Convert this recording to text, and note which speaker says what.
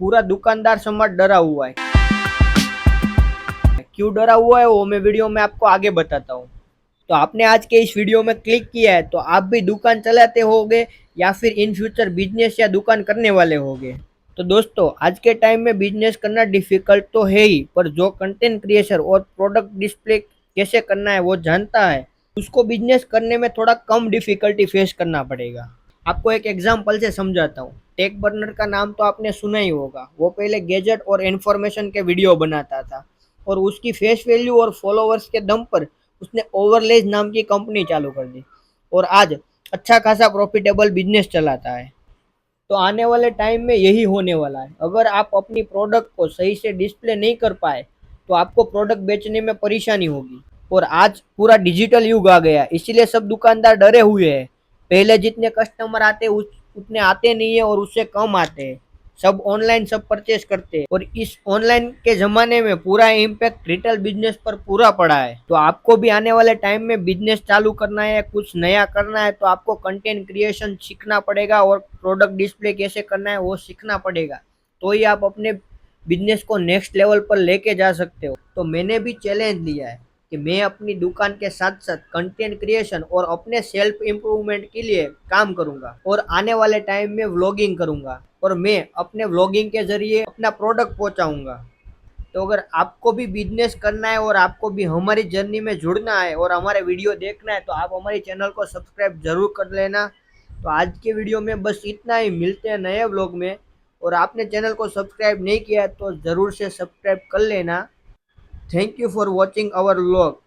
Speaker 1: पूरा दुकानदार समाज डरा हुआ है। क्यों डरा हुआ है वो मैं वीडियो में आपको आगे बताता हूँ। तो आपने आज के इस वीडियो में क्लिक किया है तो आप भी दुकान चलाते होगे या फिर इन फ्यूचर बिजनेस या दुकान करने वाले होगे। तो दोस्तों आज के टाइम में बिजनेस करना डिफिकल्ट तो है ही, पर जो कंटेंट क्रिएशन और प्रोडक्ट डिस्प्ले कैसे करना है वो जानता है, उसको बिजनेस करने में थोड़ा कम डिफिकल्टी फेस करना पड़ेगा। आपको एक एग्जांपल से समझाता हूँ। टेक बर्नर का नाम तो आपने सुना ही होगा। वो पहले गैजेट और इन्फॉर्मेशन के वीडियो बनाता था और उसकी फेस वैल्यू और फॉलोवर्स के दम पर उसने ओवरलेज नाम की कंपनी चालू कर दी और आज अच्छा खासा प्रॉफिटेबल बिजनेस चलाता है। तो आने वाले टाइम में यही होने वाला है। अगर आप अपनी प्रोडक्ट को सही से डिस्प्ले नहीं कर पाए तो आपको प्रोडक्ट बेचने में परेशानी होगी। और आज पूरा डिजिटल युग आ गया, इसीलिए सब दुकानदार डरे हुए हैं। पहले जितने कस्टमर आते उतने आते नहीं है और उससे कम आते हैं। सब ऑनलाइन सब परचेस करते हैं और इस ऑनलाइन के जमाने में पूरा इम्पैक्ट रिटेल बिजनेस पर पूरा पड़ा है। तो आपको भी आने वाले टाइम में बिजनेस चालू करना है, कुछ नया करना है, तो आपको कंटेंट क्रिएशन सीखना पड़ेगा और प्रोडक्ट डिस्प्ले कैसे करना है वो सीखना पड़ेगा। तो ही आप अपने बिजनेस को नेक्स्ट लेवल पर लेके जा सकते हो। तो मैंने भी चैलेंज लिया है कि मैं अपनी दुकान के साथ साथ कंटेंट क्रिएशन और अपने सेल्फ इम्प्रूवमेंट के लिए काम करूंगा और आने वाले टाइम में व्लॉगिंग करूंगा और मैं अपने व्लॉगिंग के जरिए अपना प्रोडक्ट पहुंचाऊंगा। तो अगर आपको भी बिजनेस करना है और आपको भी हमारी जर्नी में जुड़ना है और हमारे वीडियो देखना है तो आप हमारे चैनल को सब्सक्राइब जरूर कर लेना। तो आज के वीडियो में बस इतना ही, मिलते हैं नए व्लॉग में। और आपने चैनल को सब्सक्राइब नहीं किया है तो ज़रूर से सब्सक्राइब कर लेना। Thank you for watching our vlog.